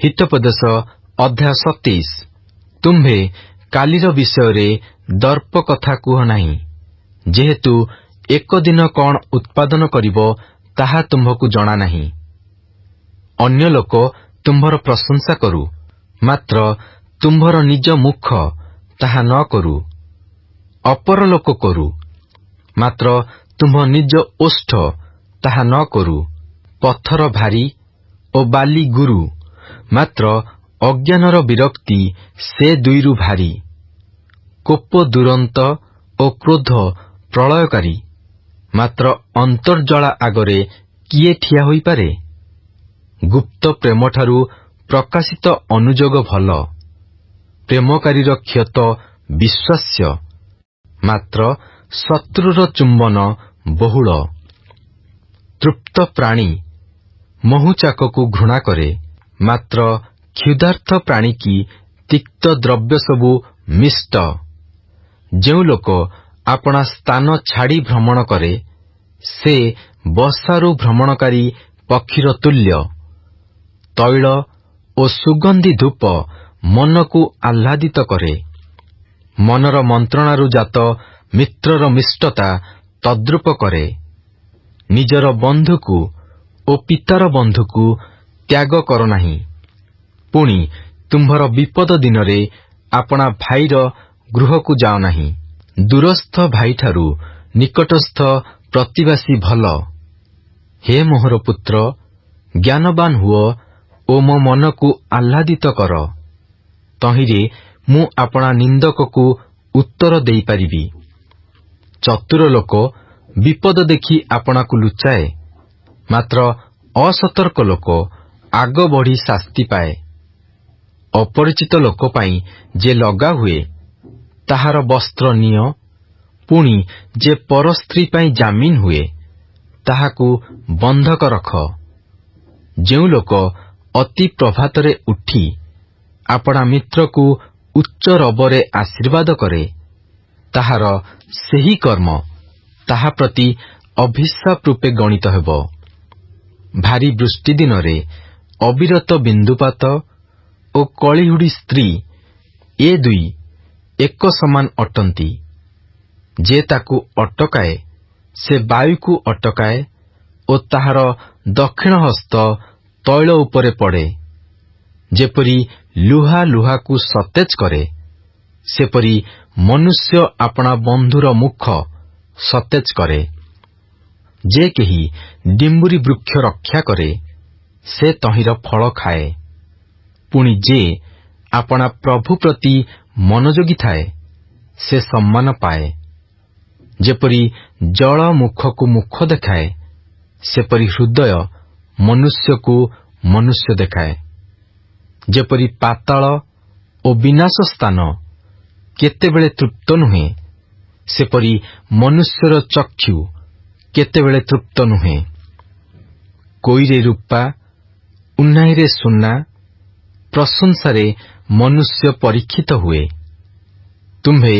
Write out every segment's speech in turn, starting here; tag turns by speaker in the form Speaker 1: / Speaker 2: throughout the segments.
Speaker 1: हितोपदेश अध्याय 27। तुम्भे कालीर विषय दर्प कथा कुह नहीं, जेहेतु एक दिन कौन उत्पादन करिबो ताहा तुम्भकु जणा नहीं। अन्य लोक तुम्भर प्रशंसा करू, मात्र तुम्भर निज मुख ताहा न करू। अपर लोक करू, मात्र तुम्भ निज ओष्ठ ताहा न करू। पत्थर भारी ओ बाली गुरु, मात्र अज्ञानर विरक्ति से दुईरु भारी। कोप दुरंत ओ क्रोध प्रलयकारी, मात्र अंतर्जला आगरे किए ठिया होई पारे। गुप्त प्रेम ठारू प्रकाशित अनुजोग भल, प्रेमकारीर क्षत विश्वास्य, मात्र शत्रुर चुंबन बहुल। तृप्त प्राणी महुचाकू घृणा करे, मात्र क्षुधार्थ प्राणी की तिक्त द्रव्य सबु मिष्ट। जेउ लोक अपना स्थान छाड़ी भ्रमण करे, से बसारु भ्रमणकारी पक्षीर तुल्य। तैल ओ सुगंधी धूप मनकु आह्लादित करे, मनर मंत्रणारु जात मित्रर मिष्टता तद्रूप करे। निजर बंधुकु ओ पितार बंधुकु त्याग कर नाही। पुणी तुम्भर विपद दिनरे अपना भाईर गृहकु जाओ नाही। दूरस्थ भाई ठारू निकटस्थ प्रतिवासी भल। हे मोहर पुत्र, ज्ञानवान हुओ ओ मो मनकु आह्लादित कर। तहिरे मु अपना निंदककु उत्तर देई पारिबी। चतुर लोक विपद देखि आपणाकु लुचाए, मात्र असतर्क लोक आग बढ़ी शास्ति पाए। अपरिचित लोक पाई जे लगा हुए, ताहार वस्त्र निय। पुणी जे पर स्त्री पाई जामिन हुए, ताहाकु बंधक रख। जेउ लोक अति प्रभातरे उठी आपणा मित्रकु उच्च रबरे आशीर्वाद करे, ताहार सेही कर्म ताहा प्रति अभिशाप रूपे गणित हेब। भारी वृष्टि दिनरे अविरत बिंदुपात ओ कलिहुड़ी स्त्री, ए दुई एक समान अटंती। जे ताकू अटकाए, से वायुकु अटकाए ओ ताहार दक्षिण हस्त तैल उपरे पड़े। जेपरी लुहा लुहाकु सतेज करे, सेपरी मनुष्य अपना बंधुर मुख सतेज करे। जे केही डिम्बुरी वृक्ष रक्षा करे, से तहिर फल खाए। पुणी जे अपना प्रभु प्रति मनोयोगी थाए, से सम्मान पाए। जेपरी जल मुखकु मुख देखाए, सेपरी हृदय मनुष्यकु मनुष्य देखाए। जेपरी पाताल ओ विनाश स्थान केतेबेले तृप्त नुहे, सेपरी मनुष्यर चक्षु केतेबेले तृप्त नुहे। कोईरे रूपा, उन्नाईरे सुना, प्रशंसारे मनुष्य परीक्षित हुए। तुम्भे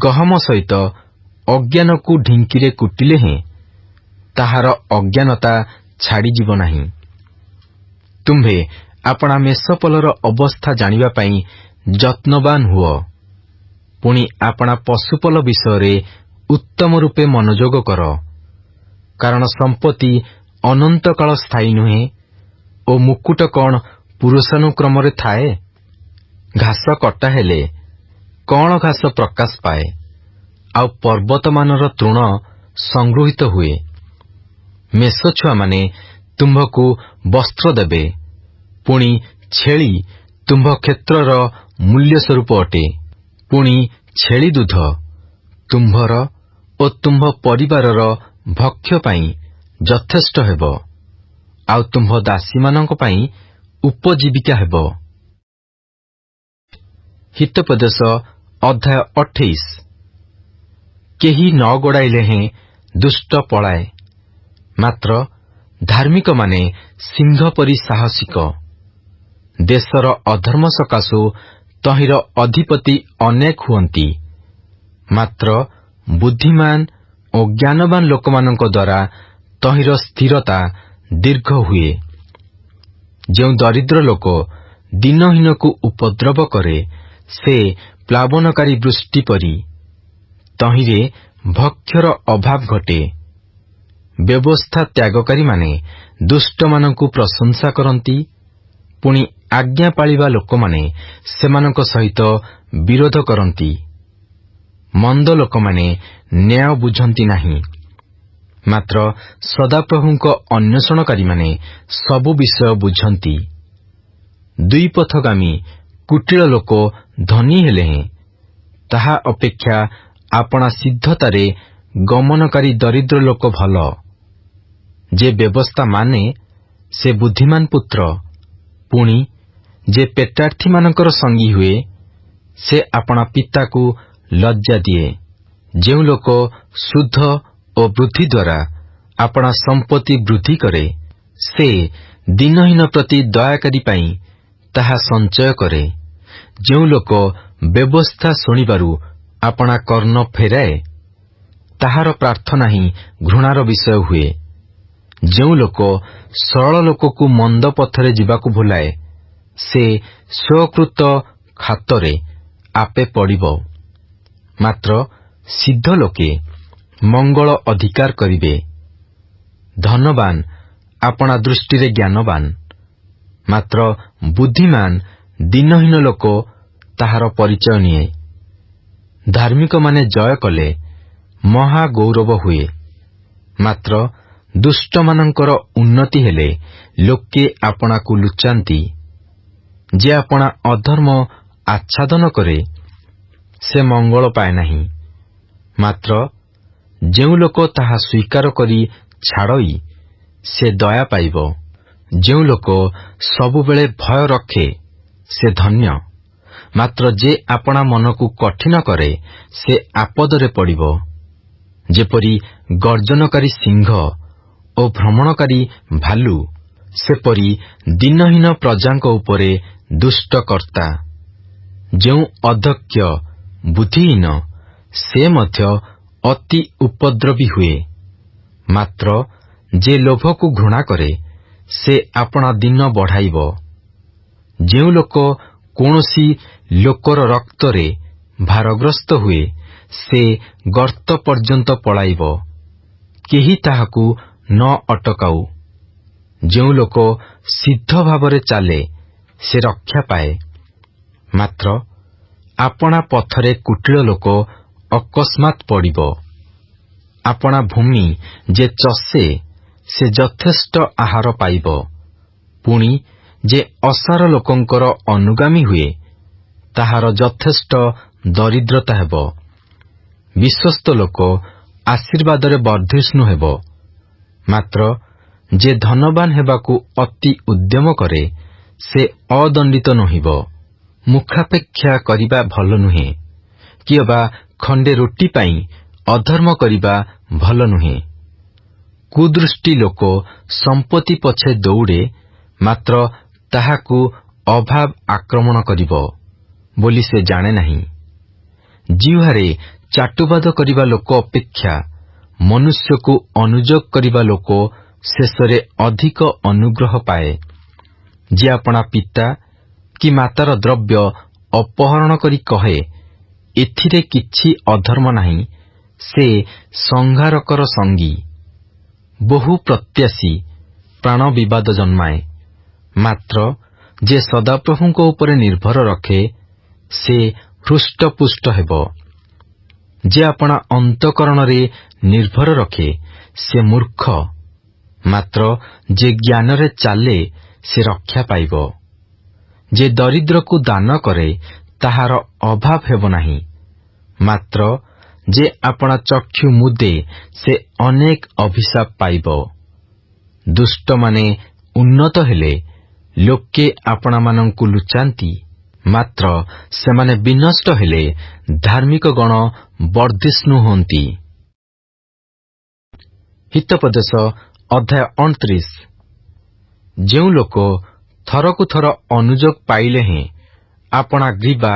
Speaker 1: गहम सहित अज्ञानकु ढिंकीरे कुटिले हें, ताहार अज्ञानता छाड़ी जीव नाही। तुम्भे अपना मेषपलर अवस्था जानिबा पाई जत्नवान हुओ। पुणी अपना पशुपल विषय उत्तम रूपे मनोयोग कर, कारण संपत्ति अनंत काल स्थायी नुहे ओ मुकुट कौन पुरुषानुक्रम थाए। घास कटा हेले कौन घास प्रकाश पाए, आउ पर्वत मानर तृण संगृहित हुए। मेष छुआ माने तुम्भकु वस्त्र देबे, पुणी छेली तुम्भ क्षेत्रर मूल्य स्वरूप अटे। पुणी छेली दूध तुम्भर ओ तुम्भ परिवारर भक्ष्य पाई यथेष्ट हेब, आउ तुम्भ दासी मानक पाई उपजीविका हेब। हितोपदेश अध्याय 28। केही न गोड़ाइले हें दुष्ट पलाए, मात्र धार्मिक माने सिंह परी साहसिक। देशर अधर्म सकाशु तहिर अधिपति अनेक हुअंती, मात्र बुद्धिमान ओ ज्ञानवान लोकमानंक द्वारा तहिर स्थिरता दीर्घ हुए। जेउ दरिद्र लोक ଦିନହୀନକୁ ଉପଦ୍ରବ କରେ, ସେ ପ୍ଲାବନକାରୀ ବୃଷ୍ଟି ପରି। ତହିଁରେ ଭକ୍ଷ୍ୟର ଅଭାବ ଘଟେ। ବ୍ୟବସ୍ଥା ତ୍ୟାଗକାରୀମାନେ ଦୁଷ୍ଟମାନଙ୍କୁ ପ୍ରଶଂସା କରନ୍ତି, ପୁଣି ଆଜ୍ଞା ପାଳିବା ଲୋକମାନେ ସେମାନଙ୍କ ସହିତ ବିରୋଧ କରନ୍ତି। ମନ୍ଦ ଲୋକମାନେ ନ୍ୟାୟ ବୁଝନ୍ତି ନାହିଁ, ମାତ୍ର ସଦାପ୍ରଭୁଙ୍କ ଅନ୍ୱେଷଣକାରୀମାନେ ସବୁ ବିଷୟ ବୁଝନ୍ତି। ଦୁଇପଥଗାମୀ କୁଟିଳ ଲୋକ ଧନୀ ହେଲେ ହେଁ ତାହା ଅପେକ୍ଷା ଆପଣା ସିଦ୍ଧତାରେ ଗମନକାରୀ ଦରିଦ୍ର ଲୋକ ଭଲ। ଯେ ବ୍ୟବସ୍ଥା ମାନେ ସେ ବୁଦ୍ଧିମାନ ପୁତ୍ର, ପୁଣି ଯେ ପେଟାର୍ଥୀମାନଙ୍କର ସଙ୍ଗୀ ହୁଏ ସେ ଆପଣା ପିତାକୁ ଲଜ୍ଜା ଦିଏ। ଯେଉଁ ଲୋକ ଶୁଦ୍ଧ ଓ ବୃଦ୍ଧି ଦ୍ୱାରା ଆପଣା ସମ୍ପତ୍ତି ବୃଦ୍ଧି କରେ, ସେ ଦିନହୀନ ପ୍ରତି ଦୟାକାରୀ ପାଇଁ ତାହା ସଞ୍ଚୟ କରେ। ଯେଉଁ ଲୋକ ବ୍ୟବସ୍ଥା ଶୁଣିବାରୁ ଆପଣା କର୍ଣ୍ଣ ଫେରାଏ, ତାହାର ପ୍ରାର୍ଥନା ହିଁ ଘୃଣାର ବିଷୟ ହୁଏ। ଯେଉଁ ଲୋକ ସରଳ ଲୋକକୁ ମନ୍ଦ ପଥରେ ଯିବାକୁ ଭୁଲାଏ, ସେ ସ୍ୱକୃତ ଖାତରେ ଆପେ ପଡ଼ିବ। ମାତ୍ର ସିଦ୍ଧ ଲୋକେ ମଙ୍ଗଳ ଅଧିକାର କରିବେ। ଧନବାନ ଆପଣା ଦୃଷ୍ଟିରେ ଜ୍ଞାନବାନ, ମାତ୍ର ବୁଦ୍ଧିମାନ ଦିନହୀନ ଲୋକ ତାହାର ପରିଚୟ ନିଏ। ଧାର୍ମିକମାନେ ଜୟ କଲେ ମହା ଗୌରବ ହୁଏ, ମାତ୍ର ଦୁଷ୍ଟମାନଙ୍କର ଉନ୍ନତି ହେଲେ ଲୋକେ ଆପଣାକୁ ଲୁଚାନ୍ତି। ଯେ ଆପଣା ଅଧର୍ମ ଆଚ୍ଛାଦନ କରେ ସେ ମଙ୍ଗଳ ପାଏ ନାହିଁ, ମାତ୍ର ଯେଉଁ ଲୋକ ତାହା ସ୍ୱୀକାର କରି ଛାଡ଼ଇ ସେ ଦୟା ପାଇବ। ଯେଉଁ ଲୋକ ସବୁବେଳେ ଭୟ ରଖେ ସେ ଧନ୍ୟ, ମାତ୍ର ଯେ ଆପଣା ମନକୁ କଠିନ କରେ ସେ ଆପଦରେ ପଡ଼ିବ। ଯେପରି ଗର୍ଜନକାରୀ ସିଂହ ଓ ଭ୍ରମଣକାରୀ ଭାଲୁ, ସେପରି ଦିନହୀନ ପ୍ରଜାଙ୍କ ଉପରେ ଦୁଷ୍ଟ କର୍ତ୍ତା। ଯେଉଁ ଅଧକ୍ଷ ବୁଦ୍ଧିହୀନ ସେ ମଧ୍ୟ ଅତି ଉପଦ୍ରବୀ ହୁଏ, ମାତ୍ର ଯେ ଲୋଭକୁ ଘୃଣା କରେ ସେ ଆପଣା ଦିନ ବଢ଼ାଇବ। ଯେଉଁ ଲୋକ କୌଣସି ଲୋକର ରକ୍ତରେ ଭାରଗ୍ରସ୍ତ ହୁଏ ସେ ଗର୍ତ୍ତ ପର୍ଯ୍ୟନ୍ତ ପଳାଇବ, କେହି ତାହାକୁ ନ ଅଟକାଉ। ଯେଉଁ ଲୋକ ସିଦ୍ଧ ଭାବରେ ଚାଲେ ସେ ରକ୍ଷା ପାଏ, ମାତ୍ର ଆପଣା ପଥରେ କୁଟିଳ ଲୋକ ଅକସ୍ମାତ୍ ପଡ଼ିବ। ଆପଣା ଭୂମି ଯେ ଚଷେ ସେ ଯଥେଷ୍ଟ ଆହାର ପାଇବ, ପୁଣି ଯେ ଅସାର ଲୋକଙ୍କର ଅନୁଗାମୀ ହୁଏ ତାହାର ଯଥେଷ୍ଟ ଦରିଦ୍ରତା ହେବ। ବିଶ୍ୱସ୍ତ ଲୋକ ଆଶୀର୍ବାଦରେ ବର୍ଦ୍ଧିଷ୍ଣୁ ହେବ, ମାତ୍ର ଯେ ଧନବାନ ହେବାକୁ ଅତି ଉଦ୍ୟମ କରେ ସେ ଅଦଣ୍ଡିତ ନୋହିବ। ମୁଖାପେକ୍ଷା କରିବା ଭଲ ନୁହେଁ, କି ଅବା ଖଣ୍ଡେ ରୁଟି ପାଇଁ ଅଧର୍ମ କରିବା ଭଲ ନୁହେଁ। କୁଦୃଷ୍ଟି ଲୋକ ସମ୍ପତ୍ତି ପଛେ ଦୌଡ଼େ, ମାତ୍ର ତାହାକୁ ଅଭାବ ଆକ୍ରମଣ କରିବ ବୋଲି ସେ ଜାଣେ ନାହିଁ। ଜିହ୍ୱାରେ ଚାଟୁବାଦ କରିବା ଲୋକ ଅପେକ୍ଷା ମନୁଷ୍ୟକୁ ଅନୁଯୋଗ କରିବା ଲୋକ ଶେଷରେ ଅଧିକ ଅନୁଗ୍ରହ ପାଏ। ଯେ ଆପଣା ପିତା କି ମାତାର ଦ୍ରବ୍ୟ ଅପହରଣ କରି କହେ, ଏଥିରେ କିଛି ଅଧର୍ମ ନାହିଁ, ସେ ସଂହାରକର ସଙ୍ଗୀ। ବହୁ ପ୍ରତ୍ୟାଶୀ ପ୍ରାଣ ବିବାଦ ଜନ୍ମାଏ, ମାତ୍ର ଯେ ସଦାପ୍ରଭୁଙ୍କ ଉପରେ ନିର୍ଭର ରଖେ ସେ ହୃଷ୍ଟପୁଷ୍ଟ ହେବ। ଯେ ଆପଣା ଅନ୍ତଃକରଣରେ ନିର୍ଭର ରଖେ ସେ ମୂର୍ଖ, ମାତ୍ର ଯେ ଜ୍ଞାନରେ ଚାଲେ ସେ ରକ୍ଷା ପାଇବ। ଯେ ଦରିଦ୍ରକୁ ଦାନ କରେ ତାହାର ଅଭାବ ହେବ ନାହିଁ, ମାତ୍ର ଯେ ଆପଣା ଚକ୍ଷୁ ମୁଦେ ସେ ଅନେକ ଅଭିଶାପ ପାଇବ। ଦୁଷ୍ଟମାନେ ଉନ୍ନତ ହେଲେ ଲୋକେ ଆପଣାମାନଙ୍କୁ ଲୁଚାନ୍ତି, ମାତ୍ର ସେମାନେ ବିନଷ୍ଟ ହେଲେ ଧାର୍ମିକ ଗଣ ବର୍ଦ୍ଧିଷ୍ଣୁ ହୁଅନ୍ତି। ହିତୋପଦେଶ ଅଧ୍ୟାୟ 29। ଯେଉଁ ଲୋକ ଥରକୁ ଥର ଅନୁଯୋଗ ପାଇଲେ ହେଁ ଆପଣା ଗ୍ରୀବା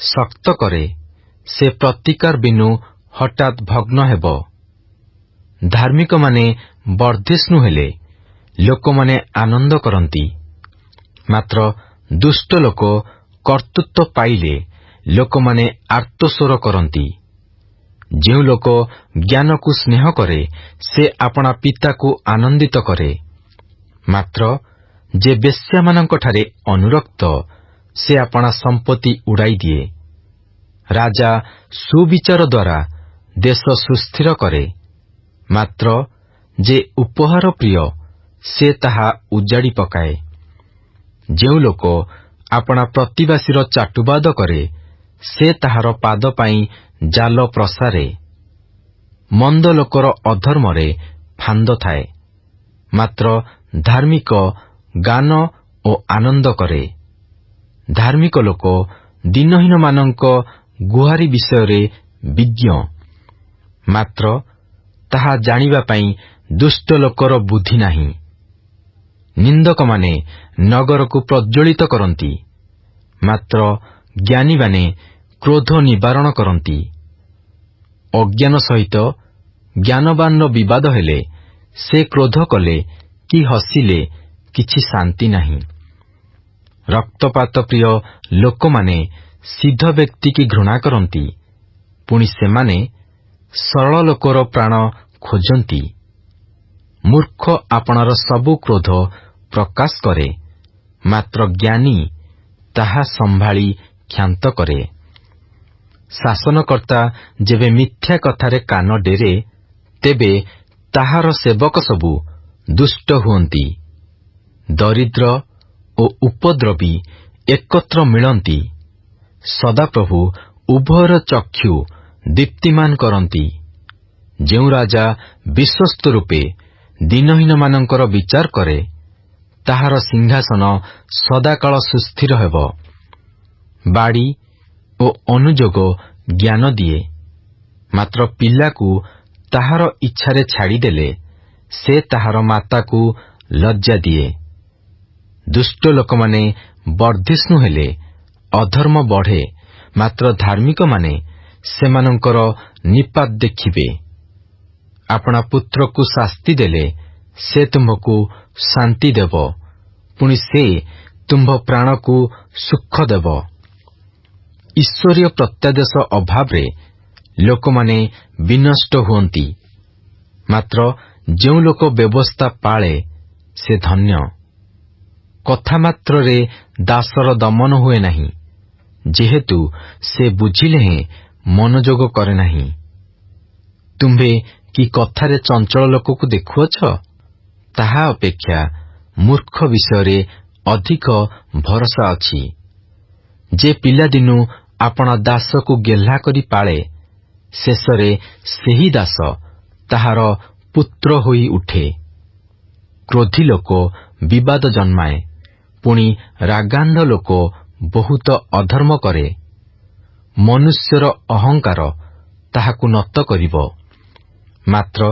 Speaker 1: ଶକ୍ତ କରେ ସେ ପ୍ରତିକାର ବିନୁ ହଠାତ୍ ଭଗ୍ନ ହେବ। ଧାର୍ମିକମାନେ ବର୍ଦ୍ଧିଷ୍ଣୁ ହେଲେ ଲୋକମାନେ ଆନନ୍ଦ କରନ୍ତି, ମାତ୍ର ଦୁଷ୍ଟ ଲୋକ କର୍ତ୍ତୃତ୍ୱ ପାଇଲେ ଲୋକମାନେ ଆର୍ତ୍ତସ୍ୱର କରନ୍ତି। ଯେଉଁ ଲୋକ ଜ୍ଞାନକୁ ସ୍ନେହ କରେ ସେ ଆପଣା ପିତାକୁ ଆନନ୍ଦିତ କରେ। ମାତ୍ର ଯେ ବେଶ୍ୟାମାନଙ୍କଠାରେ ଅନୁରକ୍ତ ସେ ଆପଣା ସମ୍ପତ୍ତି ଉଡ଼ାଇ ଦିଏ। ରାଜା ସୁବିଚାର ଦ୍ୱାରା ଦେଶ ସୁସ୍ଥିର କରେ। ମାତ୍ର ଯେ ଉପହାର ପ୍ରିୟ ସେ ତାହା ଉଜାଡ଼ି ପକାଏ। ଯେଉଁ ଲୋକ ଆପଣା ପ୍ରତିବାସୀର ଚାଟୁବାଦ କରେ ସେ ତାହାର ପାଦ ପାଇଁ ଜାଲ ପ୍ରସାରେ। ମନ୍ଦ ଲୋକର ଅଧର୍ମରେ ଫାନ୍ଦ ଥାଏ, ମାତ୍ର ଧାର୍ମିକ ଗାନ ଓ ଆନନ୍ଦ କରେ। ଧାର୍ମିକ ଲୋକ ଦିନହୀନମାନଙ୍କ ଗୁହାରି ବିଷୟରେ ବିଜ୍ଞ, ମାତ୍ର ତାହା ଜାଣିବା ପାଇଁ ଦୁଷ୍ଟ ଲୋକର ବୁଦ୍ଧି ନାହିଁ। ନିନ୍ଦକମାନେ ନଗରକୁ ପ୍ରଜ୍ୱଳିତ କରନ୍ତି, ମାତ୍ର ଜ୍ଞାନୀମାନେ କ୍ରୋଧ ନିବାରଣ କରନ୍ତି। ଅଜ୍ଞାନ ସହିତ ଜ୍ଞାନବାନର ବିବାଦ ହେଲେ ସେ କ୍ରୋଧ କଲେ କି ହସିଲେ କିଛି ଶାନ୍ତି ନାହିଁ। ରକ୍ତପାତ ପ୍ରିୟ ଲୋକମାନେ ସିଦ୍ଧ ବ୍ୟକ୍ତିକି ଘୃଣା କରନ୍ତି, ପୁଣି ସେମାନେ ସରଳ ଲୋକର ପ୍ରାଣ ଖୋଜନ୍ତି। ମୂର୍ଖ ଆପଣାର ସବୁ କ୍ରୋଧ ପ୍ରକାଶ କରେ, ମାତ୍ର ଜ୍ଞାନୀ ତାହା ସମ୍ଭାଳି କ୍ଷାନ୍ତ କରେ। ଶାସନକର୍ତ୍ତା ଯେବେ ମିଥ୍ୟା କଥାରେ କାନ ଡେରେ ତେବେ ତାହାର ସେବକ ସବୁ ଦୁଷ୍ଟ ହୁଅନ୍ତି। ଦରିଦ୍ର ଓ ଉପଦ୍ରବୀ ଏକତ୍ର ମିଳନ୍ତି। ସଦାପ୍ରଭୁ ଉଭୟର ଚକ୍ଷୁ ଦୀପ୍ତିମାନ କରନ୍ତି। ଯେଉଁ ରାଜା ବିଶ୍ୱସ୍ତ ରୂପେ ଦିନହୀନମାନଙ୍କର ବିଚାର କରେ ତାହାର ସିଂହାସନ ସଦାକାଳ ସୁସ୍ଥିର ହେବ। ବାଡ଼ି ଓ ଅନୁଯୋଗ ଜ୍ଞାନ ଦିଏ, ମାତ୍ର ପିଲାକୁ ତାହାର ଇଚ୍ଛାରେ ଛାଡ଼ିଦେଲେ ସେ ତାହାର ମାତାକୁ ଲଜ୍ଜା ଦିଏ। ଦୁଷ୍ଟ ଲୋକମାନେ ବର୍ଦ୍ଧିଷ୍ଣୁ ହେଲେ ଅଧର୍ମ ବଢ଼େ, ମାତ୍ର ଧାର୍ମିକମାନେ ସେମାନଙ୍କର ନିପାତ ଦେଖିବେ। ଆପଣା ପୁତ୍ରକୁ ଶାସ୍ତି ଦେଲେ ସେ ତୁମ୍ଭକୁ ଶାନ୍ତି ଦେବ, ପୁଣି ସେ ତୁମ୍ଭ ପ୍ରାଣକୁ ସୁଖ ଦେବ। ଈଶ୍ୱରୀୟ ପ୍ରତ୍ୟାଦେଶ ଅଭାବରେ ଲୋକମାନେ ବିନଷ୍ଟ ହୁଅନ୍ତି, ମାତ୍ର ଯେଉଁ ଲୋକ ବ୍ୟବସ୍ଥା ପାଳେ ସେ ଧନ୍ୟ। କଥା ମାତ୍ରରେ ଦାସର ଦମନ ହୁଏ ନାହିଁ, ଯେହେତୁ ସେ ବୁଝିଲେ ହେଁ ମନୋଯୋଗ କରେ ନାହିଁ। ତୁମ୍ଭେ କି କଥାରେ ଚଞ୍ଚଳ ଲୋକକୁ ଦେଖୁଅଛ? ତାହା ଅପେକ୍ଷା ମୂର୍ଖ ବିଷୟରେ ଅଧିକ ଭରସା ଅଛି। ଯେ ପିଲାଦିନୁ ଆପଣା ଦାସକୁ ଗେହ୍ଲା କରି ପାଳେ ଶେଷରେ ସେହି ଦାସ ତାହାର ପୁତ୍ର ହୋଇ ଉଠେ। କ୍ରୋଧୀ ଲୋକ ବିବାଦ ଜନ୍ମାଏ, ପୁଣି ରାଗାନ୍ଧ ଲୋକ ବହୁତ ଅଧର୍ମ କରେ। ମନୁଷ୍ୟର ଅହଙ୍କାର ତାହାକୁ ନତ କରିବ, ମାତ୍ର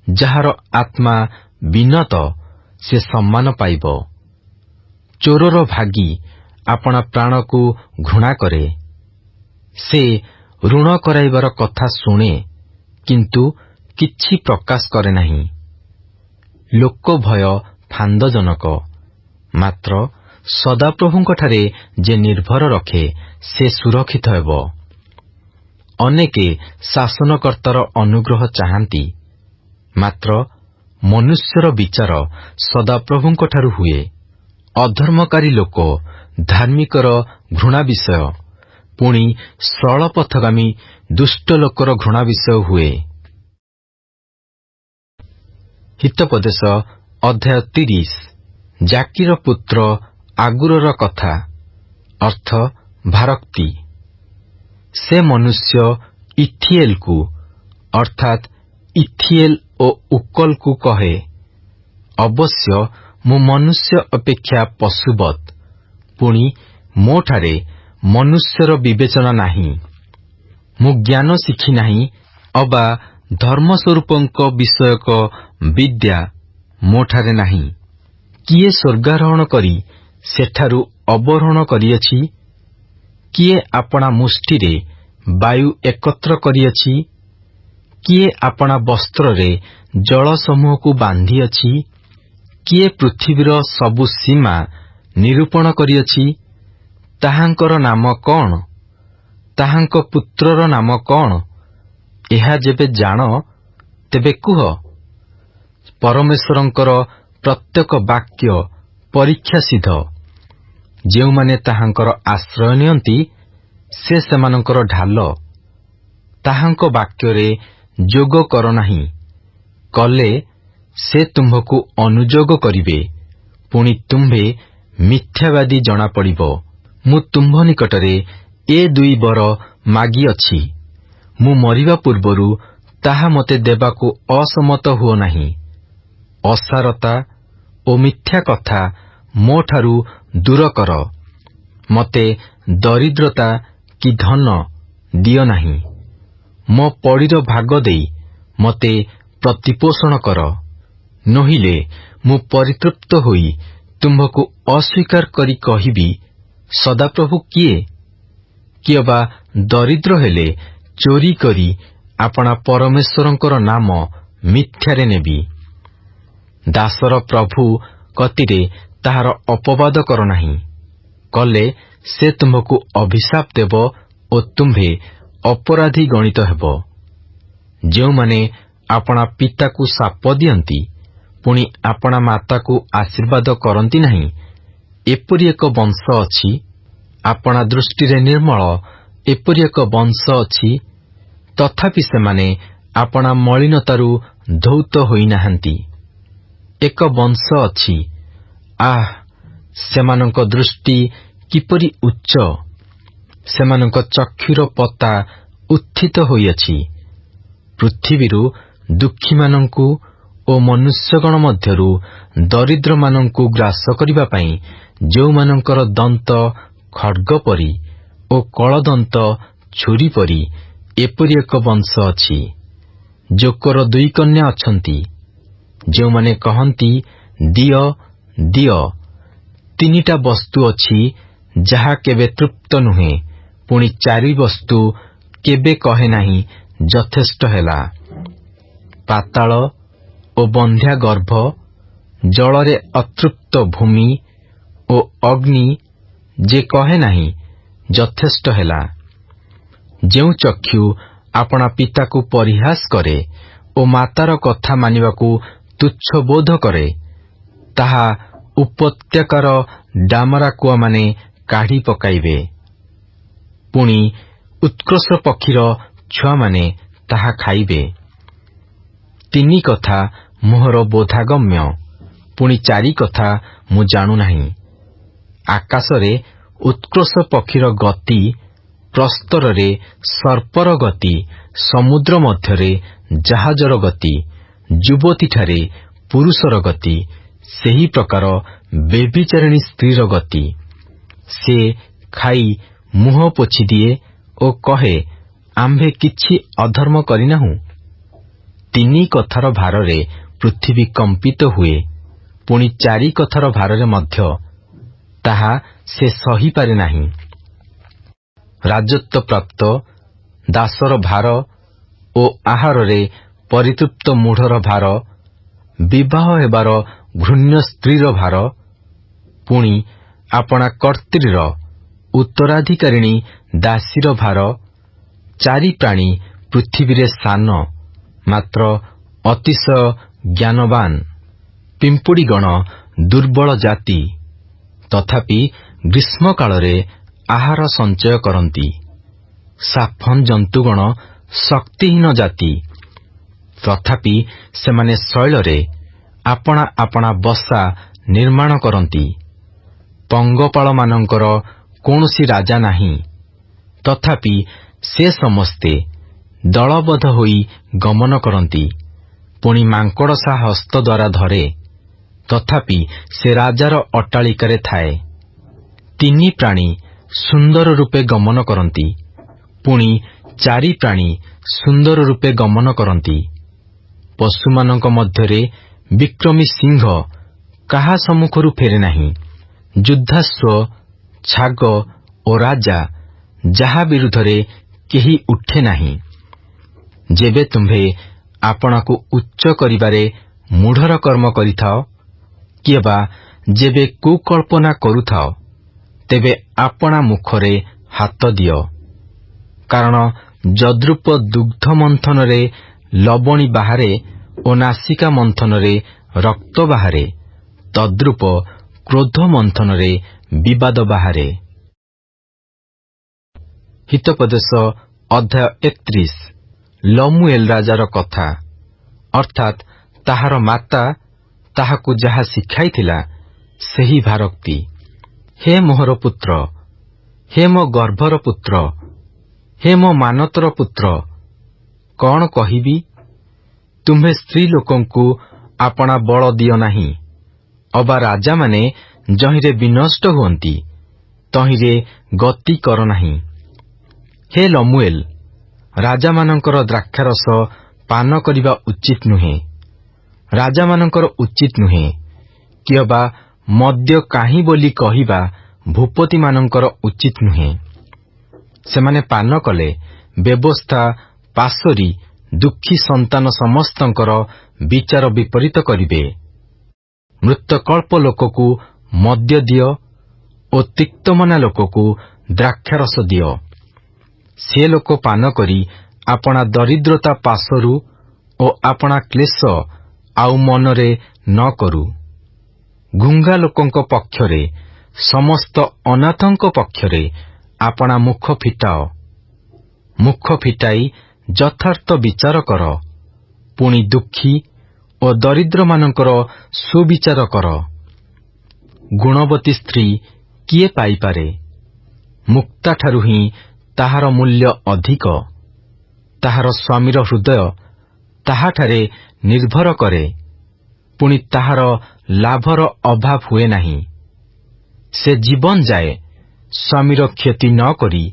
Speaker 1: ଯାହାର ଆତ୍ମା ବିନତ ସେ ସମ୍ମାନ ପାଇବ। ଚୋରର ଭାଗୀ ଆପଣା ପ୍ରାଣକୁ ଘୃଣା କରେ। ସେ ଋଣ କରାଇବାର କଥା ଶୁଣେ, କିନ୍ତୁ କିଛି ପ୍ରକାଶ କରେ ନାହିଁ। ଲୋକ ଭୟ ଫାନ୍ଦଜନକ, ମାତ୍ର ସଦାପ୍ରଭୁଙ୍କଠାରେ ଯେ ନିର୍ଭର ରଖେ ସେ ସୁରକ୍ଷିତ ହେବ। ଅନେକେ ଶାସନକର୍ତ୍ତାର ଅନୁଗ୍ରହ ଚାହାନ୍ତି, ମାତ୍ର ମନୁଷ୍ୟର ବିଚାର ସଦାପ୍ରଭୁଙ୍କଠାରୁ ହୁଏ। ଅଧର୍ମକାରୀ ଲୋକ ଧାର୍ମିକର ଘୃଣା ବିଷୟ, ପୁଣି ସରଳପଥଗାମୀ ଦୁଷ୍ଟ ଲୋକର ଘୃଣା ବିଷୟ ହୁଏ। ହିତୋପଦେଶ ଅଧ୍ୟାୟ 30। ଜାକିର ପୁତ୍ର ଆଗୁରର କଥା ଅର୍ଥ ଭାରକ୍ତି। ସେ ମନୁଷ୍ୟ ଇଥିଏଲକୁ ଅର୍ଥାତ୍ ଇଥିଏଲ ଓ ଉକଲକୁ କହେ, ଅବଶ୍ୟ ମୁଁ ମନୁଷ୍ୟ ଅପେକ୍ଷା ପଶୁବତ୍, ପୁଣି ମୋଠାରେ ମନୁଷ୍ୟର ବିବେଚନା ନାହିଁ। ମୁଁ ଜ୍ଞାନ ଶିଖି ନାହିଁ, ଅବା ଧର୍ମସ୍ୱରୂପଙ୍କ ବିଷୟକ ବିଦ୍ୟା ମୋଠାରେ ନାହିଁ। କିଏ ସ୍ୱର୍ଗାରୋହଣ କରି ସେଠାରୁ ଅବରୋହଣ କରିଅଛି? କିଏ ଆପଣା ମୁଷ୍ଟିରେ ବାୟୁ ଏକତ୍ର କରିଅଛି? କିଏ ଆପଣା ବସ୍ତ୍ରରେ ଜଳସମୂହକୁ ବାନ୍ଧିଅଛି? କିଏ ପୃଥିବୀର ସବୁ ସୀମା ନିରୂପଣ କରିଅଛି, ତାହାଙ୍କର ନାମ କଣ? ତାହାଙ୍କ ପୁତ୍ରର ନାମ କଣ? ଏହା ଯେବେ ଜାଣ, ତେବେ କୁହ। ପରମେଶ୍ୱରଙ୍କର ପ୍ରତ୍ୟେକ ବାକ୍ୟ ପରୀକ୍ଷାସିଦ୍ଧ। ଯେଉଁମାନେ ତାହାଙ୍କର ଆଶ୍ରୟ ନିଅନ୍ତି, ସେ ସେମାନଙ୍କର ଢାଲ। ତାହାଙ୍କ ବାକ୍ୟରେ ଯୋଗ କର ନାହିଁ, କଲେ ସେ ତୁମ୍ଭକୁ ଅନୁଯୋଗ କରିବେ, ପୁଣି ତୁମ୍ଭେ ମିଥ୍ୟାବାଦୀ ଜଣାପଡ଼ିବ। ମୁଁ ତୁମ୍ଭ ନିକଟରେ ଏ 2 ବର ମାଗିଅଛି, ମୁଁ ମରିବା ପୂର୍ବରୁ ତାହା ମୋତେ ଦେବାକୁ ଅସମ୍ମତ ହୁଅ ନାହିଁ। ଅସାରତା ଓ ମିଥ୍ୟା କଥା ମୋଠାରୁ ଦୂର କର। ମୋତେ ଦରିଦ୍ରତା କି ଧନ ଦିଅ ନାହିଁ। ମୋ ପଡ଼ିର ଭାଗ ଦେଇ ମୋତେ ପ୍ରତିପୋଷଣ କର। ନୋହିଲେ ମୁଁ ପରିତୃପ୍ତ ହୋଇ ତୁମ୍ଭକୁ ଅସ୍ୱୀକାର କରି କହିବି, ସଦାପ୍ରଭୁ କିଏ? କିଏବା ଦରିଦ୍ର ହେଲେ ଚୋରି କରି ଆପଣା ପରମେଶ୍ୱରଙ୍କର ନାମ ମିଥ୍ୟାରେ ନେବି। ଦାସର ପ୍ରଭୁ କତିରେ ତାହାର ଅପବାଦ କର ନାହିଁ, କଲେ ସେ ତୁମ୍ଭକୁ ଅଭିଶାପ ଦେବ ଓ ତୁମ୍ଭେ ଅପରାଧୀ ଗଣିତ ହେବ। ଯେଉଁମାନେ ଆପଣା ପିତାକୁ ଶାପ ଦିଅନ୍ତି, ପୁଣି ଆପଣା ମାତାକୁ ଆଶୀର୍ବାଦ କରନ୍ତି ନାହିଁ, ଏପରି ଏକ ବଂଶ ଅଛି। ଆପଣା ଦୃଷ୍ଟିରେ ନିର୍ମଳ ଏପରି ଏକ ବଂଶ ଅଛି, ତଥାପି ସେମାନେ ଆପଣା ମଳିନତାରୁ ଧୌତ ହୋଇନାହାନ୍ତି। ଏକ ବଂଶ ଅଛି, ଆଃ, ସେମାନଙ୍କ ଦୃଷ୍ଟି କିପରି ଉଚ୍ଚ! ସେମାନଙ୍କ ଚକ୍ଷୁର ପତା ଉତ୍ଥିତ ହୋଇଅଛି। ପୃଥିବୀରୁ ଦୁଃଖୀମାନଙ୍କୁ ଓ ମନୁଷ୍ୟଗଣ ମଧ୍ୟରୁ ଦରିଦ୍ରମାନଙ୍କୁ ଗ୍ରାସ କରିବା ପାଇଁ ଯେଉଁମାନଙ୍କର ଦନ୍ତ ଖଡ୍ଗ ପରି ଓ କଳଦନ୍ତ ଛୁରୀ ପରି ଏପରି ଏକ ବଂଶ ଅଛି। ଜୋକର 2 କନ୍ୟା ଅଛନ୍ତି, ଯେଉଁମାନେ କହନ୍ତି, ଦିଅ ଦିଅ। 3ଟା ବସ୍ତୁ ଅଛି, ଯାହା କେବେ ତୃପ୍ତ ନୁହେଁ, ପୁଣି 4 ବସ୍ତୁ କେବେ କହେ ନାହିଁ, ଯଥେଷ୍ଟ ହେଲା। ପାତାଳ ଓ ବନ୍ଧ୍ୟା ଗର୍ଭ, ଜଳରେ ଅତୃପ୍ତ ଭୂମି ଓ ଅଗ୍ନି, ଯେ କହେ ନାହିଁ, ଯଥେଷ୍ଟ ହେଲା। ଯେଉଁ ଚକ୍ଷୁ ଆପଣା ପିତାକୁ ପରିହାସ କରେ ଓ ମାତାର କଥା ମାନିବାକୁ ତୁଚ୍ଛ ବୋଧ କରେ, ତାହା ଉପତ୍ୟକାର ଡାମରାକୁଆମାନେ କାଢ଼ି ପକାଇବେ। ପୁଣି ଉତ୍କର୍ଷ ପକ୍ଷୀର ଛୁଆମାନେ ତାହା ଖାଇବେ। 3 କଥା ମୋହର ବୋଧାଗମ୍ୟ, ପୁଣି 4 କଥା ମୁଁ ଜାଣୁନାହିଁ। ଆକାଶରେ ଉତ୍କର୍ଷ ପକ୍ଷୀର ଗତି, ପ୍ରସ୍ତରରେ ସର୍ପର ଗତି, ସମୁଦ୍ର ମଧ୍ୟରେ ଜାହାଜର ଗତି, ଯୁବତୀଠାରେ ପୁରୁଷର ଗତି, ସେହି ପ୍ରକାର ବ୍ୟଭିଚାରିଣୀ ସ୍ତ୍ରୀର ଗତି। ସେ ଖାଇ ମୁହଁ ପୋଛିଦିଏ ଓ କହେ, ଆମ୍ଭେ କିଛି ଅଧର୍ମ କରିନାହୁଁ। 3 କଥାର ଭାରରେ ପୃଥିବୀ କମ୍ପିତ ହୁଏ, ପୁଣି 4 କଥାର ଭାରରେ ମଧ୍ୟ ତାହା ସେ ସହିପାରେ ନାହିଁ। ରାଜତ୍ୱପ୍ରାପ୍ତ ଦାସର ଭାର ଓ ଆହାରରେ ପରିତୃପ୍ତ ମୂଢ଼ର ଭାର, ବିବାହ ହେବାର ଘୃଣ୍ୟ ସ୍ତ୍ରୀର ଭାର, ପୁଣି ଆପଣା କର୍ତ୍ରୀର ଉତ୍ତରାଧିକାରିଣୀ ଦାସୀର ଭାର। 4 ପ୍ରାଣୀ ପୃଥିବୀରେ ସାନ, ମାତ୍ର ଅତିଶୟ ଜ୍ଞାନବାନ। ପିମ୍ପୁଡ଼ିଗଣ ଦୁର୍ବଳ ଜାତି, ତଥାପି ଗ୍ରୀଷ୍ମକାଳରେ ଆହାର ସଞ୍ଚୟ କରନ୍ତି। ସାଫନ ଜନ୍ତୁଗଣ ଶକ୍ତିହୀନ ଜାତି, ତଥାପି ସେମାନେ ଶୈଳରେ ଆପଣା ଆପଣା ବସା ନିର୍ମାଣ କରନ୍ତି। ପଙ୍ଗପାଳମାନଙ୍କର କୌଣସି ରାଜା ନାହିଁ, ତଥାପି ସେ ସମସ୍ତେ ଦଳବଦ୍ଧ ହୋଇ ଗମନ କରନ୍ତି। ପୁଣି ମାଙ୍କଡ଼ସା ହସ୍ତ ଦ୍ୱାରା ଧରେ, ତଥାପି ସେ ରାଜାର ଅଟ୍ଟାଳିକାରେ ଥାଏ। 3 ପ୍ରାଣୀ ସୁନ୍ଦର ରୂପେ ଗମନ କରନ୍ତି, ପୁଣି 4 ପ୍ରାଣୀ ସୁନ୍ଦର ରୂପେ ଗମନ କରନ୍ତି। ପଶୁମାନଙ୍କ ମଧ୍ୟରେ ବିକ୍ରମୀ ସିଂହ କାହା ସମ୍ମୁଖରୁ ଫେରେ ନାହିଁ। ଯୁଦ୍ଧାଶ୍ୱ, ଛାଗ ଓ ରାଜା, ଯାହା ବିରୁଦ୍ଧରେ କେହି ଉଠେ ନାହିଁ। ଯେବେ ତୁମ୍ଭେ ଆପଣାକୁ ଉଚ୍ଚ କରିବାରେ ମୂଢ଼ର କର୍ମ କରିଥାଅ, କିଏବା ଯେବେ କୁକଳ୍ପନା କରୁଥାଅ, ତେବେ ଆପଣା ମୁଖରେ ହାତ ଦିଅ, କାରଣ ଯଦ୍ରୂପ ଦୁଗ୍ଧ ମନ୍ଥନରେ ଲବଣୀ ବାହାରେ ଓ ନାସିକା ମନ୍ଥନରେ ରକ୍ତ ବାହାରେ, ତଦ୍ରୂପ କ୍ରୋଧ ମନ୍ଥନରେ ବିବାଦ ବାହାରେ। ହିତୋପଦେଶ ଅଧ୍ୟାୟ 31। ଲମୁଏଲ ରାଜାର କଥା, ଅର୍ଥାତ୍ ତାହାର ମାତା ତାହାକୁ ଯାହା ଶିଖାଇଥିଲା ସେହି ଭାରୋକ୍ତି। ହେ ମୋହର ପୁତ୍ର, ହେ ମୋ ଗର୍ଭର ପୁତ୍ର, ହେ ମୋ ମାନତର ପୁତ୍ର, କଣ କହିବି? ତୁମ୍ଭେ ସ୍ତ୍ରୀ ଲୋକଙ୍କୁ ଆପଣା ବଳ ଦିଅ ନାହିଁ, ଅବା ରାଜାମାନେ ଯହିଁରେ ବିନଷ୍ଟ ହୁଅନ୍ତି, ତହିଁରେ ଗତି କର ନାହିଁ। ହେ ଲମୁଏଲ, ରାଜାମାନଙ୍କର ଦ୍ରାକ୍ଷାରସ ପାନ କରିବା ଉଚିତ ନୁହେଁ, ରାଜାମାନଙ୍କର ଉଚିତ ନୁହେଁ, କି ଅବା ମଦ୍ୟ କାହିଁ ବୋଲି କହିବା ଭୂପତିମାନଙ୍କର ଉଚିତ ନୁହେଁ। ସେମାନେ ପାନ କଲେ ବ୍ୟବସ୍ଥା ପାଶୋରି ଦୁଃଖୀ ସନ୍ତାନ ସମସ୍ତଙ୍କର ବିଚାର ବିପରୀତ କରିବେ। ମୃତକଳ୍ପ ଲୋକକୁ ମଦ୍ୟ ଦିଅ ଓ ତିକ୍ତମନା ଲୋକକୁ ଦ୍ରାକ୍ଷାରସ ଦିଅ। ସେ ଲୋକ ପାନ କରି ଆପଣା ଦରିଦ୍ରତା ପାଶରୁ ଓ ଆପଣା କ୍ଲେଶ ଆଉ ମନରେ ନ କରୁ। ଗୁଙ୍ଗା ଲୋକଙ୍କ ପକ୍ଷରେ, ସମସ୍ତ ଅନାଥଙ୍କ ପକ୍ଷରେ ଆପଣା ମୁଖ ଫିଟାଅ। ମୁଖ ଫିଟାଇ ଯଥାର୍ଥ ବିଚାର କର, ପୁଣି ଦୁଃଖୀ ଓ ଦରିଦ୍ରମାନଙ୍କର ସୁବିଚାର କର। ଗୁଣବତୀ ସ୍ତ୍ରୀ କିଏ ପାଇପାରେ? ମୁକ୍ତାଠାରୁ ହିଁ ତାହାର ମୂଲ୍ୟ ଅଧିକ। ତାହାର ସ୍ୱାମୀର ହୃଦୟ ତାହାଠାରେ ନିର୍ଭର କରେ, ପୁଣି ତାହାର ଲାଭର ଅଭାବ ହୁଏ ନାହିଁ। ସେ ଜୀବନ ଯାଏ ସ୍ୱାମୀର କ୍ଷତି ନ କରି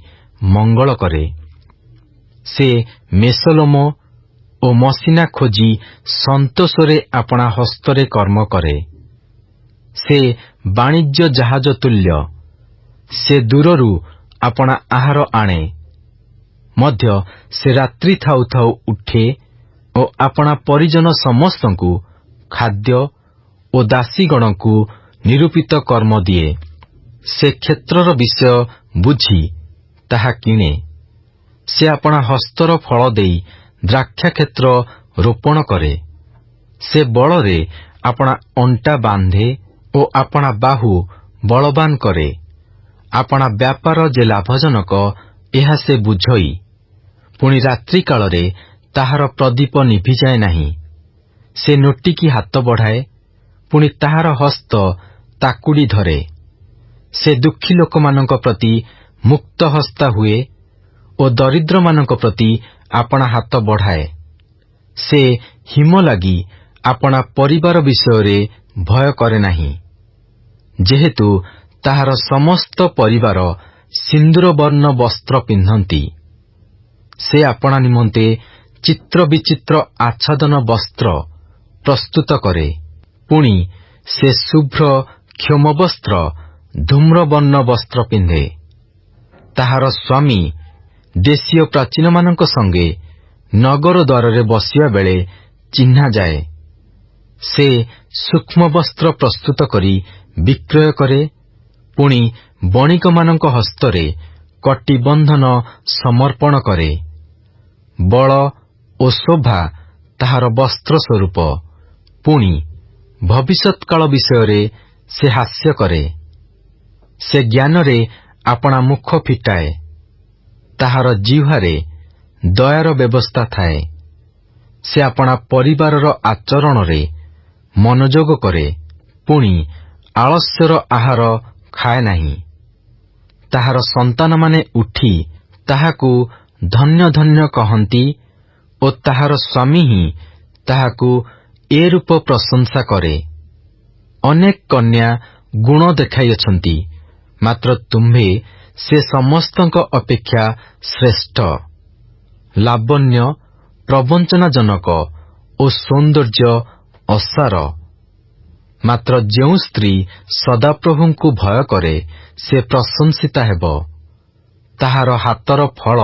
Speaker 1: ମଙ୍ଗଳ କରେ। ସେ ମେସଲମ ଓ ମସିନା ଖୋଜି ସନ୍ତୋଷରେ ଆପଣା ହସ୍ତରେ କର୍ମ କରେ। ସେ ବାଣିଜ୍ୟ ଜାହାଜ ତୁଲ୍ୟ, ସେ ଦୂରରୁ ଆପଣା ଆହାର ଆଣେ। ମଧ୍ୟ ସେ ରାତ୍ରି ଥାଉ ଥାଉ ଉଠେ ଓ ଆପଣା ପରିଜନ ସମସ୍ତଙ୍କୁ ଖାଦ୍ୟ ଓ ଦାସୀଗଣଙ୍କୁ ନିରୂପିତ କର୍ମ ଦିଏ। ସେ କ୍ଷେତ୍ରର ବିଷୟ ବୁଝି ତାହା କିଣେ। ସେ ଆପଣା ହସ୍ତର ଫଳ ଦେଇ ଦ୍ରାକ୍ଷାକ୍ଷେତ୍ର ରୋପଣ କରେ। ସେ ବଳରେ ଆପଣା ଅଣ୍ଟା ବାନ୍ଧେ ଓ ଆପଣା ବାହୁ ବଳବାନ କରେ। ଆପଣା ବ୍ୟାପାର ଯେ ଲାଭଜନକ, ଏହା ସେ ବୁଝଇ। ପୁଣି ରାତ୍ରି କାଳରେ ତାହାର ପ୍ରଦୀପ ନିଭିଯାଏ ନାହିଁ। ସେ ନୋଟିକି ହାତ ବଢ଼ାଏ, ପୁଣି ତାହାର ହସ୍ତ ତାକୁଡ଼ି ଧରେ। ସେ ଦୁଃଖୀ ଲୋକମାନଙ୍କ ପ୍ରତି ମୁକ୍ତ ହସ୍ତା ହୁଏ ଓ ଦରିଦ୍ରମାନଙ୍କ ପ୍ରତି ଆପଣା ହାତ ବଢ଼ାଏ। ସେ ହିମ ଲାଗି ଆପଣା ପରିବାର ବିଷୟରେ ଭୟ କରେ ନାହିଁ, ଯେହେତୁ ତାହାର ସମସ୍ତ ପରିବାର ସିନ୍ଦୂରବର୍ଣ୍ଣ ବସ୍ତ୍ର ପିନ୍ଧନ୍ତି। ସେ ଆପଣା ନିମନ୍ତେ ଚିତ୍ର ବିଚିତ୍ର ଆଚ୍ଛାଦନ ବସ୍ତ୍ର ପ୍ରସ୍ତୁତ କରେ। ପୁଣି ସେ ଶୁଭ୍ର କ୍ଷୋମବସ୍ତ୍ର ଧୂମ୍ରବର୍ଣ୍ଣ ବସ୍ତ୍ର ପିନ୍ଧେ। ତାହାର ସ୍ୱାମୀ ଦେଶୀୟ ପ୍ରାଚୀନମାନଙ୍କ ସଙ୍ଗେ ନଗର ଦ୍ୱାରରେ ବସିବା ବେଳେ ଚିହ୍ନାଯାଏ। ସେ ସୂକ୍ଷ୍ମ ବସ୍ତ୍ର ପ୍ରସ୍ତୁତ କରି ବିକ୍ରୟ କରେ, ପୁଣି ବଣିକମାନଙ୍କ ହସ୍ତରେ କଟିବନ୍ଧନ ସମର୍ପଣ କରେ। ବଳ ଓ ଶୋଭା ତାହାର ବସ୍ତ୍ର ସ୍ୱରୂପ। ପୁଣି ଭବିଷ୍ୟତ୍କାଳ ବିଷୟରେ ସେ ହାସ୍ୟ କରେ। ସେ ଜ୍ଞାନରେ ଆପଣା ମୁଖ ଫିଟାଏ। ତାହାର ଜିହ୍ୱାରେ ଦୟାର ବ୍ୟବସ୍ଥା ଥାଏ। ସେ ଆପଣା ପରିବାରର ଆଚରଣରେ ମନୋଯୋଗ କରେ, ପୁଣି ଆଳସ୍ୟର ଆହାର ଖାଏ ନାହିଁ। ତାହାର ସନ୍ତାନମାନେ ଉଠି ତାହାକୁ ଧନ୍ୟ ଧନ୍ୟ କହନ୍ତି ଓ ତାହାର ସ୍ୱାମୀ ହିଁ ତାହାକୁ ଏ ରୂପ ପ୍ରଶଂସା କରେ। ଅନେକ କନ୍ୟା ଗୁଣ ଦେଖାଇଅଛନ୍ତି, ମାତ୍ର ତୁମ୍ଭେ ସେ ସମସ୍ତଙ୍କ ଅପେକ୍ଷା ଶ୍ରେଷ୍ଠ। ଲାବଣ୍ୟ ପ୍ରବଞ୍ଚନାଜନକ ଓ ସୌନ୍ଦର୍ଯ୍ୟ ଅସାର। ମାତ୍ର ଯେଉଁ ସ୍ତ୍ରୀ ସଦାପ୍ରଭୁଙ୍କୁ ଭୟ କରେ, ସେ ପ୍ରଶଂସିତା ହେବ। ତାହାର ହାତର ଫଳ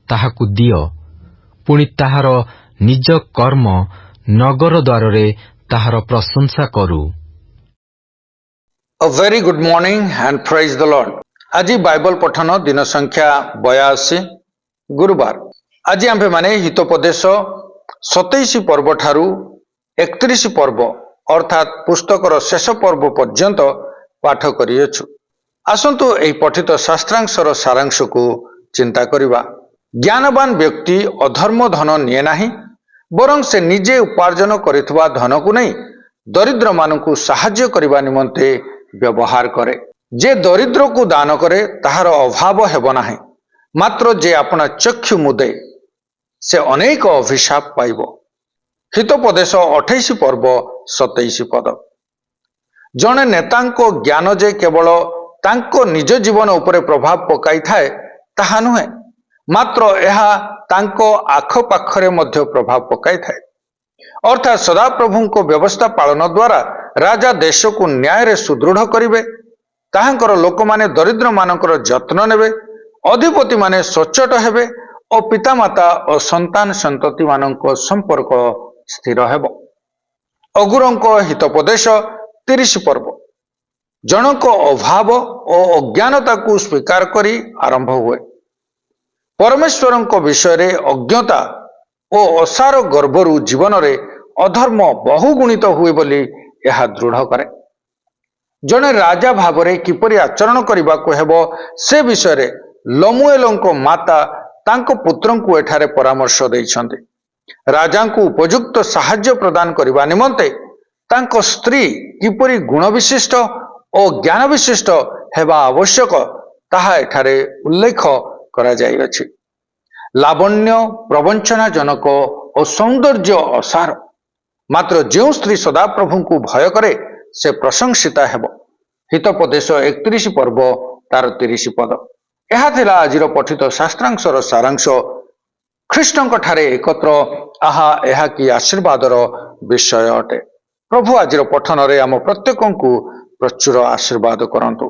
Speaker 1: ତାହାକୁ ଦିଅ, ପୁଣି ତାହାର ନିଜ କର୍ମ ନଗର ଦ୍ୱାରରେ ତାହାର ପ୍ରଶଂସା କରୁ।
Speaker 2: A very good morning and praise the Lord. আজি বাইबल पठन दिन संख्या 82 गुरुवार। आज आम्भे माने हितोपदेश 27 पर्व ठारू 31 पर्व अर्थात पुस्तकर शेष पर्व पर्यंत पाठ करियछु। आसंतु एही पठित शास्त्रांशर सारांश को चिंता करिबा। ज्ञानवान व्यक्ति अधर्म धन निये नाही, बरं से निजे उपार्जन करिथवा धन को नहीं दरिद्र मानकु साहाय्य करिबा निमंते व्यवहार करे। जे दरिद्र को दान करे ताहार अभाव हेब नाही, मात्र जे अपना चक्षु मुदे से अनेक अभिशाप पाइब। हितोपदेश 28 पर्व 27 पद। जने नेतांको ज्ञान जे केवल तांको निज जीवन उपरे प्रभाव पकाई थाए ताहा नुहे, मात्र एहा तांको आख पाखरे मध्य प्रभाव पकाई थाए। अर्थात सदाप्रभुंको व्यवस्था पालन द्वारा राजा देश को न्याय रे सुदृढ़ करिवे, ताहांकर लोक माने दरिद्र मानकर जत्न नेबे, अधिपति माने सच्चोट हेबे और पितामाता और संतान संतति मानक संपर्क स्थिर हेबो। अगुरंको हितोपदेश 30 पर्व। जनक अभाव और अज्ञानता को स्वीकार करी आरंभ हुए। परमेश्वरंको विषय रे अज्ञता और असार गर्भरु जीवन रे अधर्म बहुगुणित हुए बोली यह दृढ़ करे। जने राजा भावरे किपरि आचरण करिबा को हेबो से विषय रे लमुएलंको माता तांको पुत्रंको एठारे परामर्श दैछन्ते। राजांको उपयुक्त साहाय्य प्रदान करिबा निमंते तांको स्त्री किपरि गुण विशिष्ट और ज्ञान विशिष्ट हेबा आवश्यक ताहा एठारे उल्लेख करा जाइअछि। लावण्य प्रवंचना जनक और सौंदर्य असार, मात्र जो स्त्री सदाप्रभु को भय करे से प्रशंसिता हेब। हितोपदेश 31 पर्व तार 30 पद। यह थिला आजिर पठित शास्त्रांशर सारांश। ख्रीष्टंक ठारे एकत्र आहा यह कि आशीर्वादर विषय अटे। प्रभु आजिर पठन रे आम प्रत्येकंकु प्रचुर आशीर्वाद करंतु।